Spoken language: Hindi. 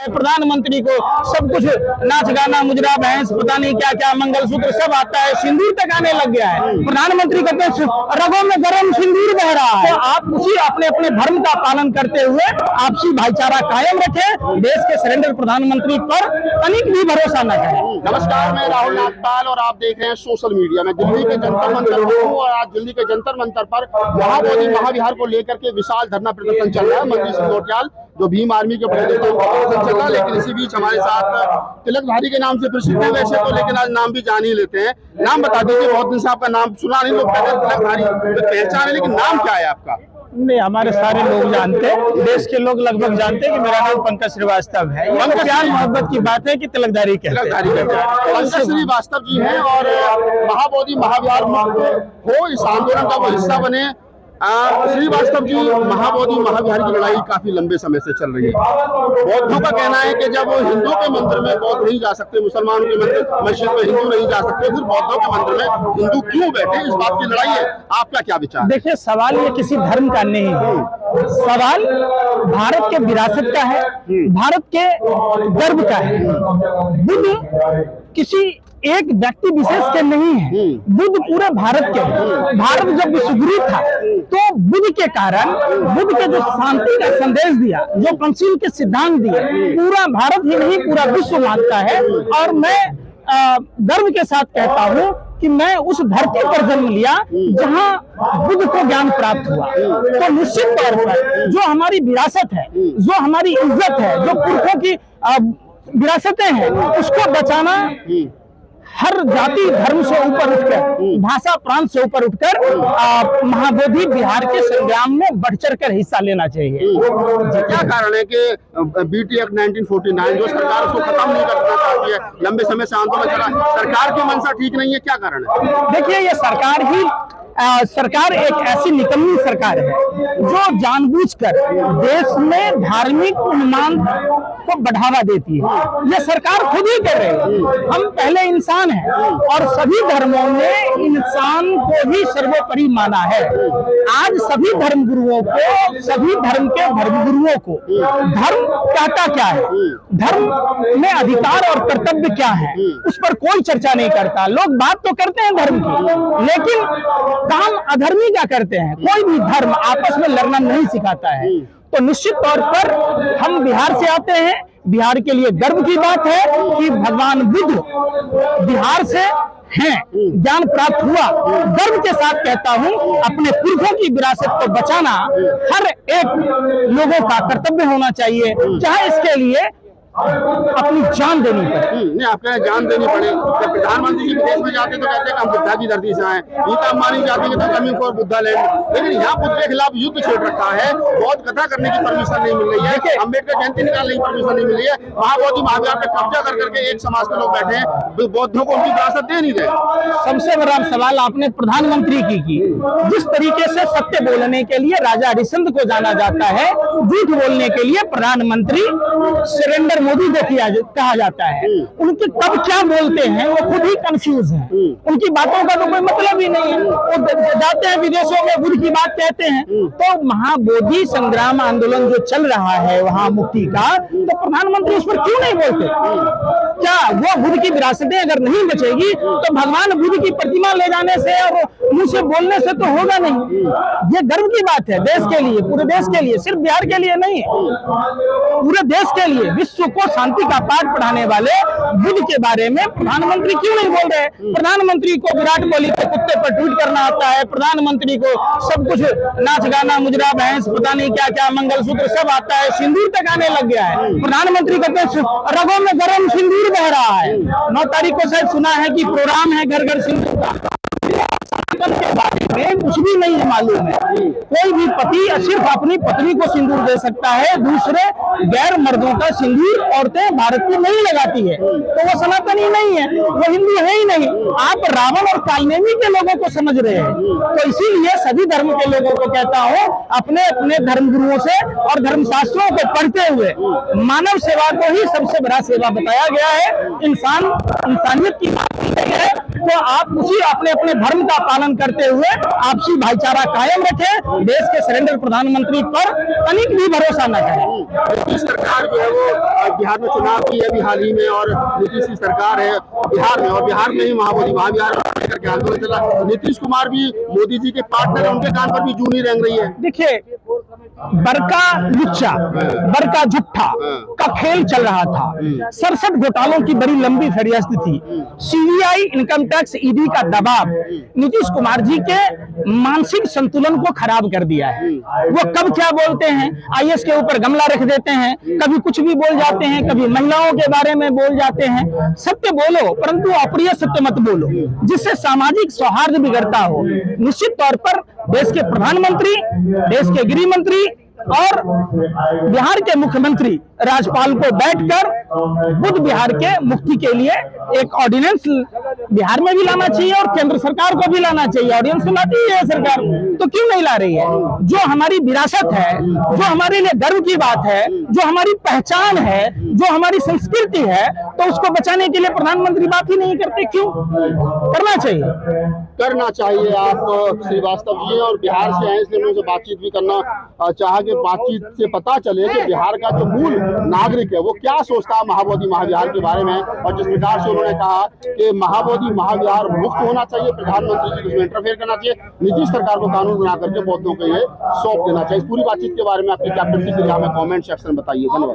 प्रधानमंत्री को सब कुछ नाच गाना मुजरा भैंस पता नहीं क्या क्या मंगलसूत्र सब आता है, सिंदूर तक आने लग गया है। प्रधानमंत्री कहते हैं रगों में गरम सिंदूर बह रहा है। तो आप उसी अपने अपने धर्म का पालन करते हुए आपसी भाईचारा कायम रखें, देश के सरेंडर प्रधानमंत्री पर तनिक भी भरोसा न करें। नमस्कार, मैं राहुल नागपाल और आप देख रहे हैं सोशल मीडिया। मैं दिल्ली के जंतर मंतर पर हूँ और आज दिल्ली के जंतर मंतर पर महाबोधि महाविहार को लेकर के विशाल धरना प्रदर्शन चल रहा है। मंत्री सिंह नौटियाल जो भीम आर्मी के प्रदेश का प्रदर्शन चल रहा है, लेकिन इसी बीच हमारे साथ तिलकधारी के नाम से प्रसिद्ध है वैसे तो, लेकिन आज नाम भी जान ही लेते हैं। नाम बता दीजिए, बहुत दिन से आपका नाम सुना नहीं, लोग कहते हैं तिलकधारी पहचान है, लेकिन नाम क्या है आपका? नहीं, हमारे सारे लोग जानते हैं, देश के लोग लगभग जानते हैं कि मेरा नाम पंकज श्रीवास्तव है। ये प्यार मोहब्बत की बात है कि तिलकधारी कहते हैं। पंकज श्रीवास्तव जी हैं और महाबोधि महाविहार हो इस आंदोलन का वो हिस्सा बने। श्रीवास्तव जी, महाबोधि महाविहार की लड़ाई काफी लंबे समय से चल रही है। बौद्धों का कहना है कि जब हिंदू के मंदिर में बौद्ध नहीं जा सकते, मुसलमानों के मंदिर मस्जिद में हिंदू नहीं जा सकते, फिर बौद्धों के मंदिर में हिंदू क्यों बैठे? इस बात की लड़ाई है, आपका क्या विचार? देखिए, सवाल ये किसी धर्म का नहीं है, सवाल भारत के विरासत का है, भारत के गर्व का है। बुद्ध किसी एक व्यक्ति विशेष के नहीं है, बुद्ध पूरे भारत के हैं। भारत जब विश्वगुरु था तो बुद्ध के कारण, बुद्ध के जो शांति का संदेश दिया, जो पंचशील के सिद्धांत दिए, पूरा भारत ही नहीं पूरा विश्व मानता है। और मैं गर्व के साथ कहता हूँ कि मैं उस धरती पर जन्म लिया जहां बुद्ध को ज्ञान प्राप्त हुआ। तो निश्चित तौर पर जो हमारी विरासत है, जो हमारी इज्जत है, जो पुरखों की विरासतें हैं, उसको बचाना हर जाति धर्म से ऊपर उठकर, भाषा प्रांत से ऊपर उठकर महाबोधि बिहार के संग्राम में बढ़ चढ़ कर हिस्सा लेना चाहिए। क्या कारण है कि बीटी एक्ट 1949 जो सरकार उसको खत्म नहीं करना चाहती है, लंबे समय से आंदोलन चला, सरकार की मंशा ठीक नहीं है, क्या कारण है? देखिए, ये सरकार एक ऐसी निकम्मी सरकार है जो जानबूझकर देश में धार्मिक उन्माद को बढ़ावा देती है। ये सरकार खुद ही कर रही है। हम पहले इंसान हैं और सभी धर्मों ने इंसान को ही सर्वोपरि माना है। आज सभी धर्मगुरुओं को, सभी धर्म के धर्मगुरुओं को धर्म कहता क्या है, धर्म में अधिकार और कर्तव्य क्या है, उस पर कोई चर्चा नहीं करता। लोग बात तो करते हैं धर्म की, लेकिन काम अधर्मी क्या करते हैं। कोई भी धर्म आपस में लड़ना नहीं सिखाता है। तो निश्चित तौर पर हम बिहार से आते हैं, बिहार के लिए गर्व की बात है कि भगवान बुद्ध बिहार से हैं, ज्ञान प्राप्त हुआ। गर्व के साथ कहता हूं, अपने पुरखों की विरासत को बचाना हर एक लोगों का कर्तव्य होना चाहिए, चाहे इसके लिए अपनी जान देनी पड़े। नहीं, आप कहें जान देनी पड़े। जब प्रधानमंत्री जी विदेश में जाते तो कहते हैं कि हम बुद्धा की धरती से आए, नीता अंबानी जाती है तो कमिंग फॉर बुद्धा लैंड, लेकिन यहाँ बुद्ध के खिलाफ युद्ध छेड़ रखा है। बौद्ध कथा करने की परमिशन नहीं मिल रही है, अम्बेडकर जयंती निकालने की परमिशन नहीं मिल रही है। महाबोधि महाविहार पे कब्जा कर करके एक समाज के लोग बैठे हैं, बौद्धों को उनकी विरासत दे नहीं रहे। सबसे बड़ा सवाल आपने प्रधानमंत्री की जिस तरीके से सत्य बोलने के लिए राजा हरिश्चंद्र को जाना जाता है, झूठ बोलने के लिए प्रधानमंत्री सरेंडर मोदी को कहा जाता है। उनके कब क्या बोलते हैं वो खुद ही कंफ्यूज हैं। उनकी बातों का तो कोई मतलब ही नहीं है। वो जाते हैं विदेशों में, बुद्ध की बात कहते हैं। तो महाबोधि संग्राम आंदोलन जो चल रहा है वहां मुक्ति का, तो प्रधानमंत्री उस पर क्यों नहीं बोलते? क्या वो बुद्ध की विरासतें अगर नहीं बचेगी तो भगवान बुद्ध की प्रतिमा ले जाने से और मुंह से बोलने से तो होगा नहीं। ये गर्व की बात है देश के लिए, पूरे देश के लिए, सिर्फ बिहार के लिए नहीं, पूरे देश के लिए। विश्व को शांति का पाठ पढ़ाने वाले बुद्ध के बारे में प्रधानमंत्री क्यों नहीं बोल रहे? प्रधानमंत्री को विराट कोहली के कुत्ते पर ट्वीट करना आता है, प्रधानमंत्री को सब कुछ नाच गाना मुजरा भैंस पता नहीं क्या क्या मंगलसूत्र सब आता है, सिंदूर तक आने लग गया है। प्रधानमंत्री कहते हैं रगों में गरम सिंदूर बह रहा है। 9 तारीख को शायद सुना है कि प्रोग्राम है घर घर सिंदूर का। के बारे में कुछ भी नहीं मालूम है। कोई भी पति सिर्फ अपनी पत्नी को सिंदूर दे सकता है, दूसरे गैर मर्दों का सिंदूर औरतें भारत में नहीं लगाती है, तो वो सनातनी नहीं है, वो हिंदू है ही नहीं। आप रावण और कालनेमी के लोगों को समझ रहे हैं। तो इसीलिए सभी धर्म के लोगों को कहता हूँ, अपने अपने धर्म गुरुओं से और धर्म शास्त्रों को पढ़ते हुए मानव सेवा को ही सबसे बड़ा सेवा बताया गया है। इंसानियत की बात की गई है। तो आप उसी अपने अपने धर्म का पालन करते हुए आपसी भाईचारा कायम रखें, देश के सरेंडर प्रधानमंत्री पर तनिक भी भरोसा न करें। नीतीश सरकार जो है वो बिहार में चुनाव की है अभी हाल ही में, और नीतीश की सरकार है बिहार में, और बिहार में ही महाबोधि महाविहार लेकर के आंदोलन चला। नीतीश कुमार भी मोदी जी के पार्टनर है, उनके कान पर भी जूनी रेंग रही है। देखिए, बड़का लुच्चा बड़का जुट्ठा का खेल चल रहा था। 67 घोटालों की बड़ी लंबी फहरिस्त थी। सीबीआई, इनकम टैक्स, ईडी का दबाव नीतीश कुमार जी के मानसिक संतुलन को खराब कर दिया है। वो कब क्या बोलते हैं, आईएएस के ऊपर गमला रख देते हैं, कभी कुछ भी बोल जाते हैं, कभी महिलाओं के बारे में बोल जाते हैं। सत्य बोलो, परंतु अप्रिय सत्य मत बोलो, जिससे सामाजिक सौहार्द बिगड़ता हो। निश्चित तौर पर देश के प्रधानमंत्री, देश के गृह मंत्री और बिहार के मुख्यमंत्री राज्यपाल को बैठकर बुद्ध बिहार के मुक्ति के लिए एक ऑर्डिनेंस बिहार में भी लाना चाहिए और केंद्र सरकार को भी लाना चाहिए। ऑर्डिनेंस तो लाती है सरकार, तो क्यों नहीं ला रही है? जो हमारी विरासत है, जो हमारे लिए गर्व की बात है, जो हमारी पहचान है, जो हमारी संस्कृति है, तो उसको बचाने के लिए प्रधानमंत्री बात ही नहीं करते। क्यों करना चाहिए? करना चाहिए। आप श्रीवास्तव जी और बिहार से आए, इसलिए उनसे बातचीत भी करना चाहा कि बातचीत से पता चले कि बिहार का जो मूल नागरिक है वो क्या सोचता है महाबोधि महाविहार के बारे में। और जिस प्रकार से उन्होंने कहा कि महाबोधि महाविहार मुक्त होना चाहिए, प्रधानमंत्री जी को इसमें इंटरफेयर करना चाहिए, नीतीश सरकार को कानून बना करके बौद्धों को ये सौंप देना चाहिए। इस पूरी बातचीत के बारे में आपकी क्या प्रतिक्रिया हमें कमेंट सेक्शन में बताइए। धन्यवाद।